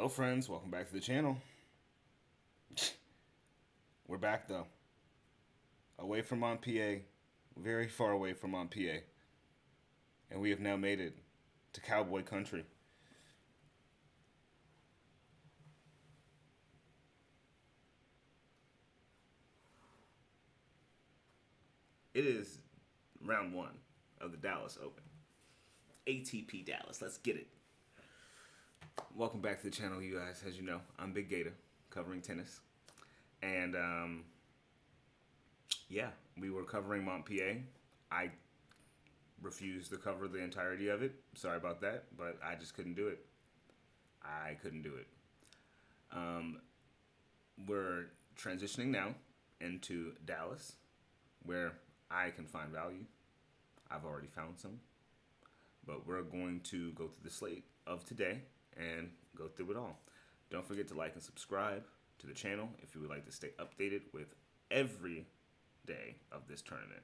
Hello, friends. Welcome back to the channel. We're back, though. Away from Montpellier. Very far away from Montpellier. And we have now made it to cowboy country. It is round one of the Dallas Open. ATP Dallas. Let's get it. Welcome back to the channel, you guys. As you know, I'm Big Gator, covering tennis. And, yeah, we were covering Montpellier. I refused to cover the entirety of it. Sorry about that, but I just couldn't do it. I couldn't do it. We're transitioning now into Dallas, where I can find value. I've already found some. But we're going to go through the slate of today and go through it all. Don't forget to like and subscribe to the channel if you would like to stay updated with every day of this tournament.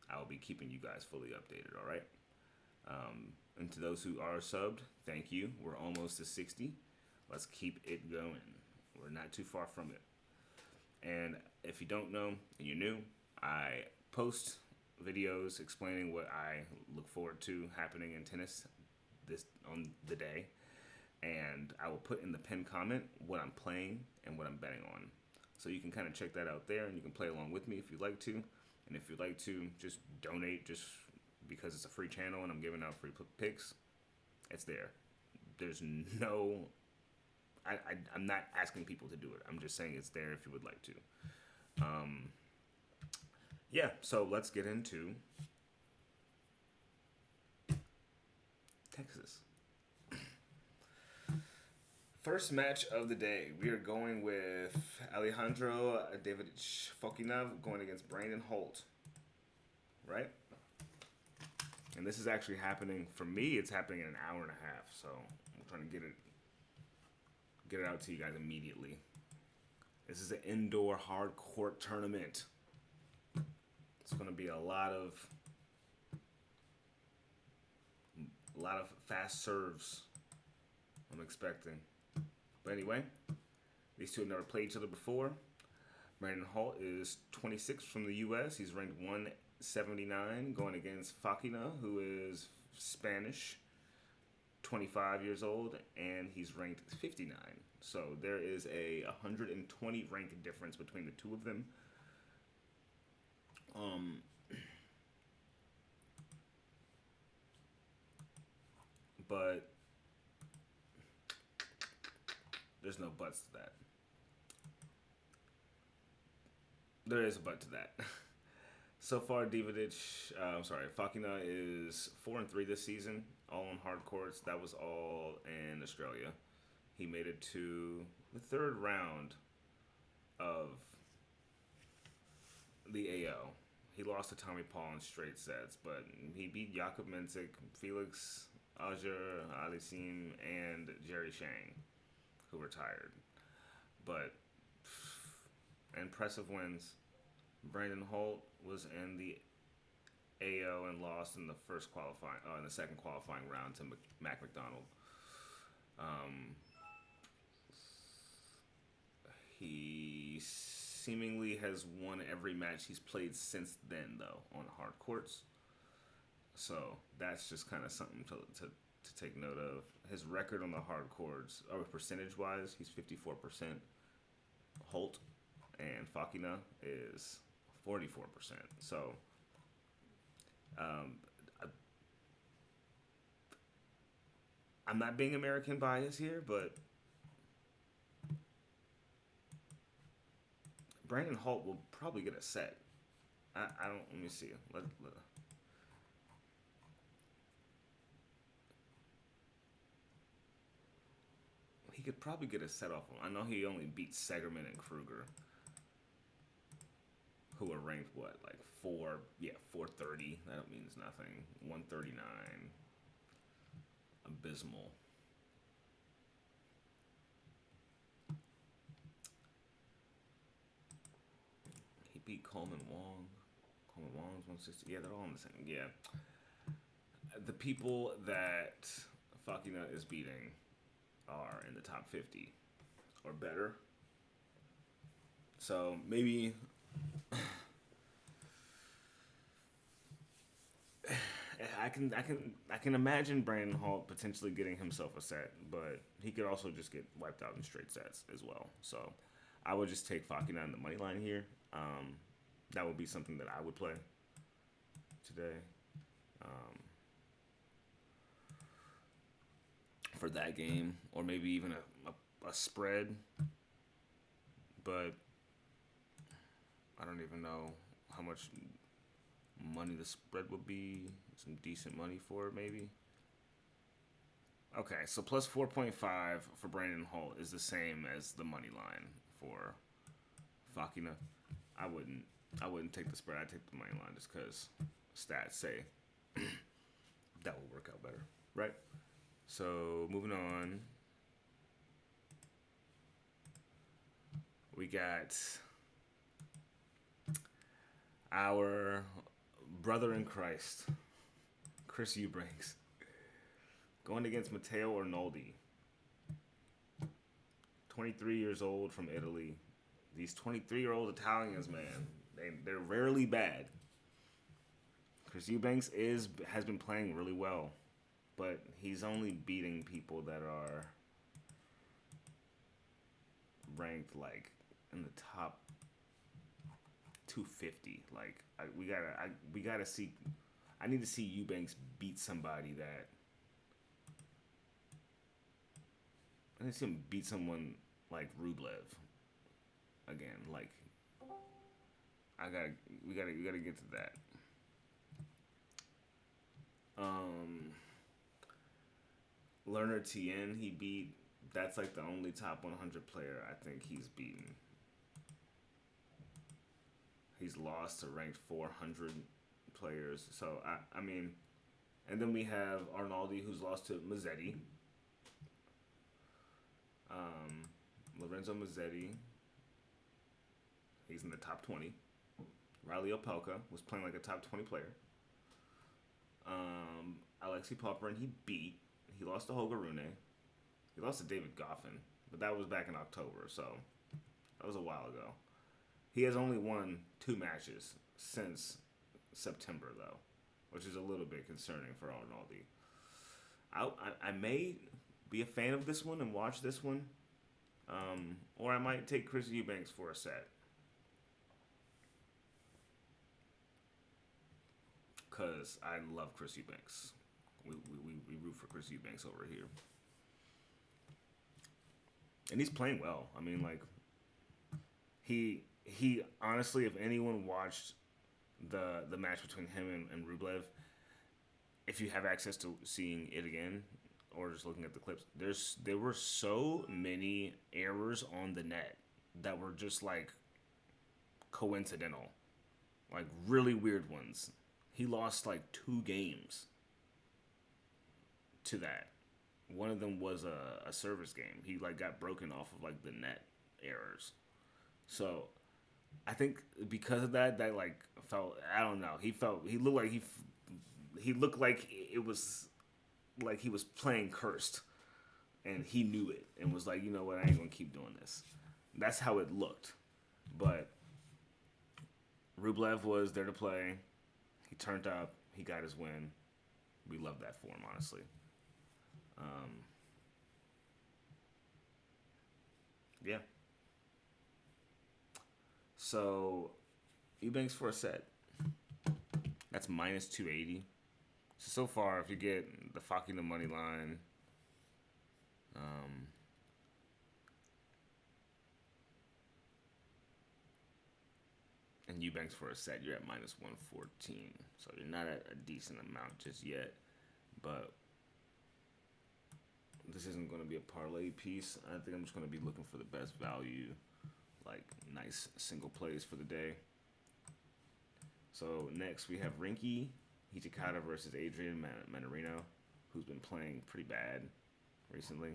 I will be keeping you guys fully updated, all right? And to those who are subbed, thank you. We're almost to 60. Let's keep it going. We're not too far from it. And if you don't know and you're new, I post videos explaining what I look forward to happening in tennis this on the day. And I will put in the pinned comment what I'm playing and what I'm betting on. So you can kind of check that out there, and you can play along with me if you'd like to. And if you'd like to just donate just because it's a free channel and I'm giving out free picks, it's there. There's no... I'm not asking people to do it. I'm just saying it's there if you would like to. Yeah, so let's get into Texas. First match of the day, we are going with Alejandro Davidovich Fokinov going against Brandon Holt, right? And this is actually happening, for me, it's happening in an hour and a half, so I'm trying to get it out to you guys immediately. This is an indoor hard court tournament. It's going to be a lot of fast serves, I'm expecting. But anyway, these two have never played each other before. Brandon Holt is 26 from the U.S. He's ranked 179 going against Fakina, who is Spanish, 25 years old, and he's ranked 59. So there is a 120 rank difference between the two of them. But there's no buts to that. There is a but to that. So far, Fakina is 4-3 this season, all on hard courts. That was all in Australia. He made it to the third round of the AO. He lost to Tommy Paul in straight sets, but he beat Jakub Mensik, Felix Auger Aliassime, and Jerry Shang, who retired. But impressive wins. Brandon Holt was in the AO and lost in the second qualifying round to Mac McDonald. He seemingly has won every match he's played since then, though, on hard courts. So that's just kind of something to take note of. His record on the hard courts, or percentage-wise, he's 54%. Holt and Fakina is 44%. So, I'm not being American biased here, but Brandon Holt will probably get a set. I don't. Let me see. He could probably get a set off him. I know he only beat Segerman and Kruger, who are ranked, what, like 430. That means nothing. 139. Abysmal. He beat Coleman Wong. Coleman Wong's 160. Yeah, they're all in the same. Yeah. The people that Fakina is beating are in the top 50 or better. So maybe I can imagine Brandon Hall potentially getting himself a set, but he could also just get wiped out in straight sets as well. So I would just take Fakina on the money line here. That would be something that I would play today. For that game, or maybe even a spread. But I don't even know how much money the spread would be. Some decent money for it, maybe. Okay, so plus 4.5 for Brandon Holt is the same as the money line for Fakina. I wouldn't take the spread. I'd take the money line just because stats say that will work out better, right? So moving on, we got our brother in Christ, Chris Eubanks, going against Matteo Arnoldi. 23 years old from Italy. These 23-year-old Italians, man, they're rarely bad. Chris Eubanks has been playing really well, but he's only beating people that are ranked like in the top 250. Like we gotta see. I need to see Eubanks beat somebody that. I need to see him beat someone like Rublev again. Like we gotta get to that. Lerner Tien, he beat. That's like the only top 100 player I think he's beaten. He's lost to ranked 400 players. So I mean, and then we have Arnaldi, who's lost to Mazzetti. Lorenzo Mazzetti, he's in the top 20. Riley Opelka was playing like a top 20 player. Alexei Popperin, he lost to Holger Rune. He lost to David Goffin, but that was back in October, so that was a while ago. He has only won 2 matches since September, though, which is a little bit concerning for Arnaldi. I may be a fan of this one and watch this one, or I might take Chris Eubanks for a set. Because I love Chris Eubanks. We root for Chris Eubanks over here. And he's playing well. I mean, like, he honestly, if anyone watched the match between him and Rublev, if you have access to seeing it again or just looking at the clips, there were so many errors on the net that were just like coincidental, like really weird ones. He lost like 2 games to that. One of them was a service game. He like got broken off of like the net errors. So I think because of that like felt, I don't know. He looked like he looked like it was like he was playing cursed, and he knew it and was like, you know what, I ain't gonna keep doing this. That's how it looked. But Rublev was there to play. He turned up. He got his win. We love that for him, honestly. Yeah. So, Eubanks for a set. That's minus 280. So far, if you get the Fakina money line, and Eubanks for a set, you're at minus 114. So you're not at a decent amount just yet. But this isn't going to be a parlay piece. I think I'm just going to be looking for the best value, like nice single plays for the day. So next we have Rinky Hijikata versus Adrian Manarino, who's been playing pretty bad recently.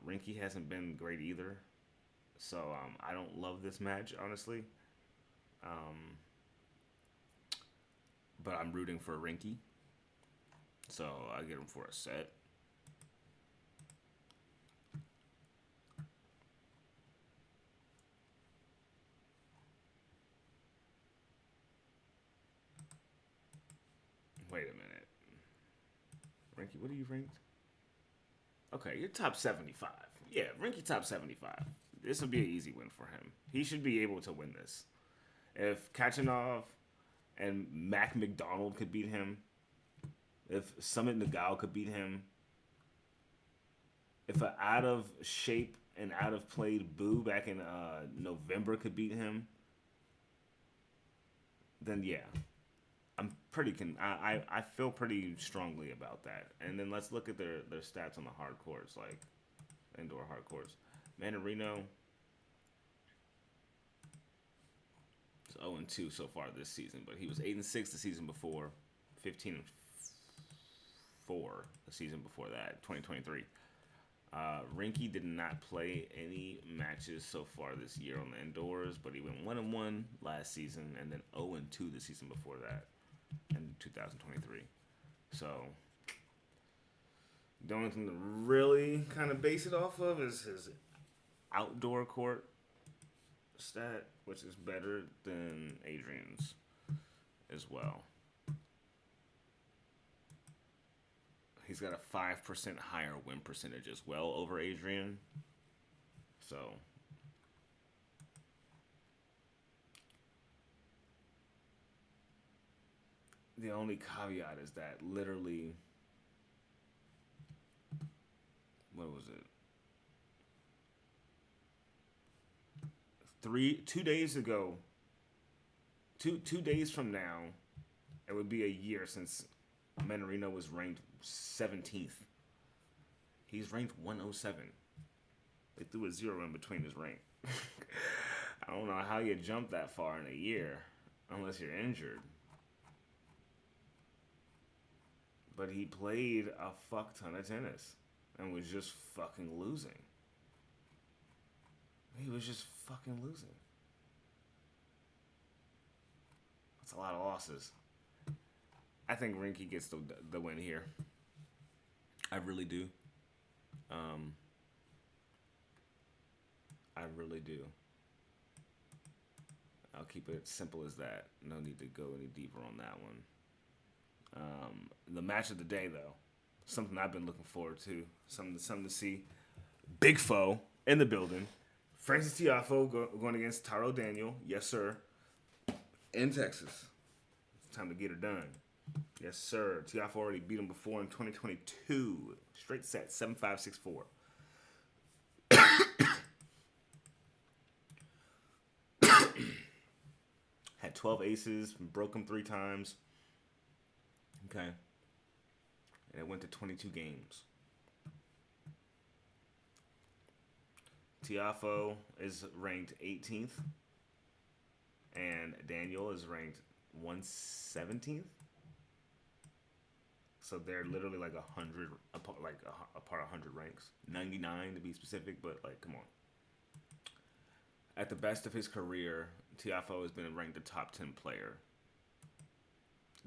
Rinky hasn't been great either. So I don't love this match, honestly. But I'm rooting for Rinky. So I get him for a set. Wait a minute. Rinky, what are you ranked? Okay, you're top 75. Yeah, Rinky top 75. This would be an easy win for him. He should be able to win this. If Kachanov and Mac McDonald could beat him, if Summit Nagao could beat him, if an out of shape and out of played Boo back in November could beat him, then yeah, I'm pretty. I feel pretty strongly about that. And then let's look at their stats on the hard courts, like indoor hard courts. Manarino is 0-2 so far this season, but he was 8-6 the season before, 15-4 the season before that, 2023. Rinky did not play any matches so far this year on the indoors, but he went 1-1 last season and then 0-2 the season before that in 2023. So the only thing to really kind of base it off of is his outdoor court stat, which is better than Adrian's as well. He's got a 5% higher win percentage as well over Adrian. So the only caveat is that literally, what was it? 2 days ago, two days from now, it would be a year since Manarino was ranked 17th. He's ranked 107. They threw a 0 in between his rank. I don't know how you jump that far in a year unless you're injured. But he played a fuck ton of tennis and was just fucking losing. He was just fucking losing. That's a lot of losses. I think Rinky gets the win here. I really do. I really do. I'll keep it simple as that. No need to go any deeper on that one. The match of the day, though, something I've been looking forward to. Something to see. Big foe in the building. Francis Tiafoe going against Taro Daniel. Yes, sir. In Texas. It's time to get her done. Yes, sir. Tiafoe already beat him before in 2022. Straight set, 7-5, 6-4. Had 12 aces, broke him 3 times. Okay. And it went to 22 games. Tiafoe is ranked 18th. And Daniel is ranked 117th. So they're literally like 100 apart, apart 100 ranks, 99 to be specific. But like, come on. At the best of his career, Tiafoe has been ranked the top 10 player.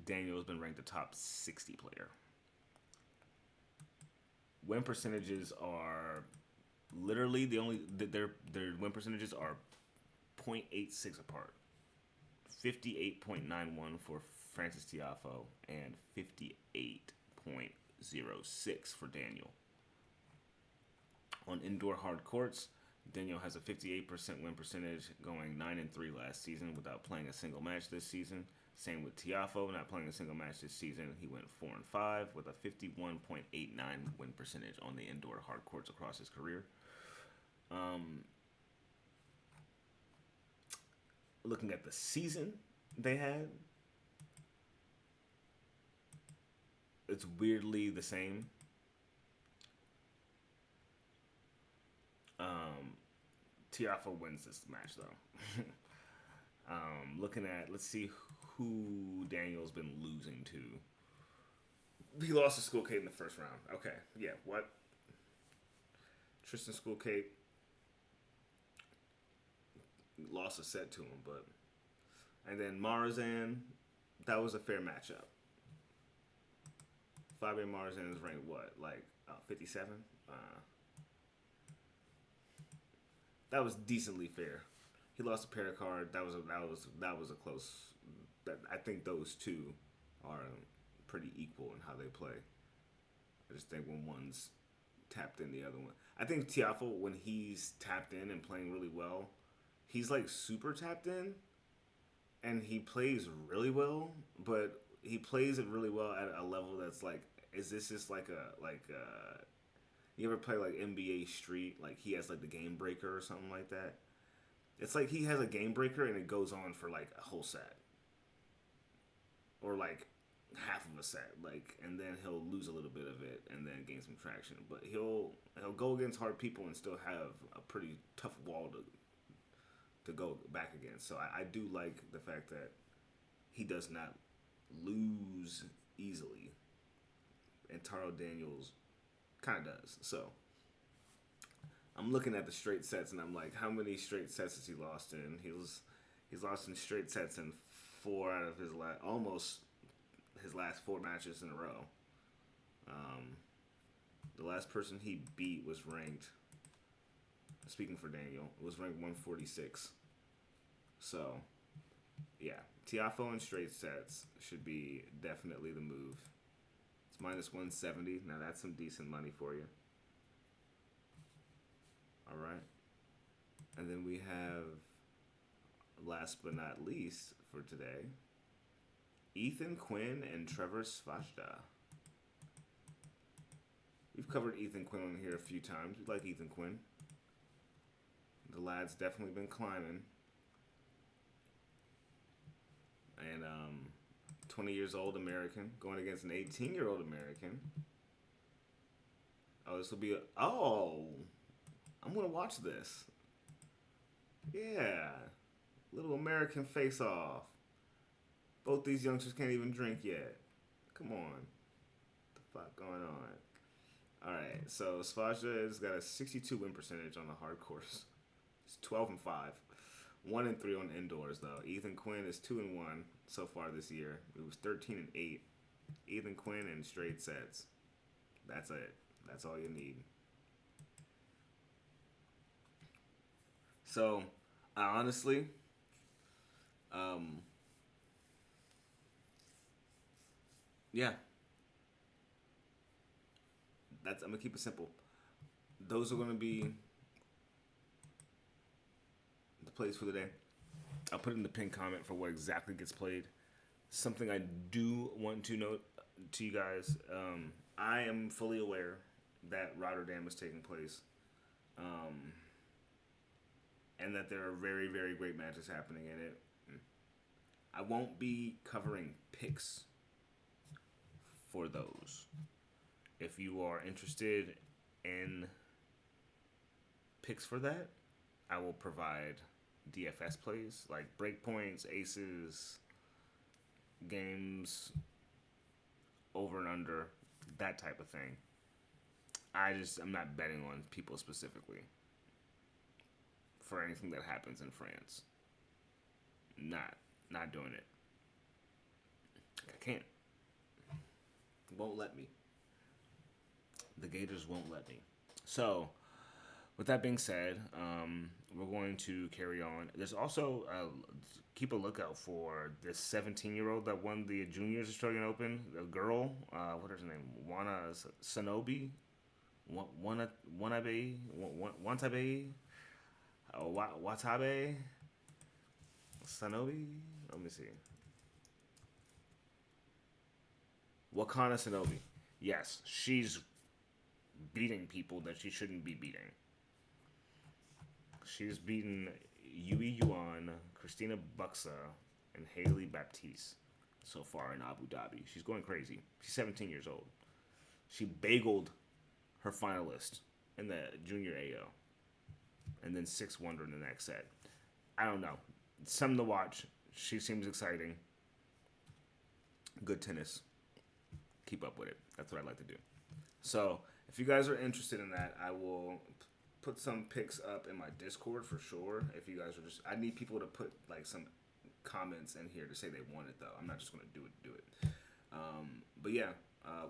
Daniel has been ranked the top 60 player. Win percentages are literally their win percentages are 0.86 apart. 58.91 for Francis Tiafoe and 58.06 for Daniel. On indoor hard courts, Daniel has a 58% win percentage, going 9-3 last season without playing a single match this season. Same with Tiafoe, not playing a single match this season. He went 4-5 with a 51.89 win percentage on the indoor hard courts across his career. Looking at the season they had, it's weirdly the same. Tiafoe wins this match, though. Looking at, let's see who Daniel's been losing to. He lost to School Kate in the first round. Okay, yeah, what? Tristan School Kate lost a set to him, but... And then Marzan, that was a fair matchup. Fabio Marzan is ranked what? Like 57? That was decently fair. He lost a Pericard. That was a close. I think those two are pretty equal in how they play. I just think when one's tapped in, the other one. I think Tiafo, when he's tapped in and playing really well, he's like super tapped in, and he plays really well. But he plays it really well at a level that's like, is this just like you ever play like NBA Street? Like he has like the game breaker or something like that. It's like he has a game breaker and it goes on for like a whole set, or like half of a set, like, and then he'll lose a little bit of it and then gain some traction. But he'll go against hard people and still have a pretty tough wall to go back against. So I do like the fact that he does not lose easily, and Taro Daniels kind of does. So I'm looking at the straight sets and I'm like, how many straight sets has he lost in? He's lost in straight sets in 4 out of his last 4 matches in a row. The last person he beat was ranked, speaking for Daniel, was ranked 146. So, yeah, Tiafo in straight sets should be definitely the move. It's minus 170. Now that's some decent money for you. All right. And then we have, last but not least for today, Ethan Quinn and Trevor Svajda. We've covered Ethan Quinn on here a few times. We like Ethan Quinn. The lad's definitely been climbing. And 20 years old American going against an 18-year-old American. Oh, this will be I'm going to watch this. Yeah. Little American face-off. Both these youngsters can't even drink yet. Come on. What the fuck going on? Alright, so Svajda has got a 62 win percentage on the hard course. It's 12-5. 1-3 on indoors, though. Ethan Quinn is 2-1 so far this year. It was 13-8. Ethan Quinn in straight sets. That's it. That's all you need. So, I honestly, yeah. I'm gonna keep it simple. Those are gonna be the plays for the day. I'll put in the pinned comment for what exactly gets played. Something I do want to note to you guys, I am fully aware that Rotterdam is taking place, and that there are very, very great matches happening in it. I won't be covering picks for those. If you are interested in picks for that, I will provide DFS plays like breakpoints, aces, games, over and under, that type of thing. I'm not betting on people specifically for anything that happens in France. Not doing it. I can't. Won't let me. The Gators won't let me. So, with that being said, we're going to carry on. There's also, keep a lookout for this 17-year-old that won the Juniors Australian Open. The girl, what is her name? Wana Sonobe? Watabe? Watabe? Sonobe? Let me see. Wakana Sonobe. Yes, she's beating people that she shouldn't be beating. She's beaten Yui Yuan, Christina Buxa, and Haley Baptiste so far in Abu Dhabi. She's going crazy. She's 17 years old. She bageled her finalist in the junior AO, and then 6-1 in the next set. I don't know. It's something to watch. She seems exciting. Good tennis. Keep up with it. That's what I like to do. So, if you guys are interested in that, I will put some pics up in my Discord for sure. If you guys are I need people to put like some comments in here to say they want it though. I'm not just gonna do it. But yeah,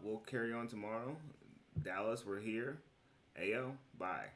we'll carry on tomorrow. Dallas, we're here. Ayo, bye.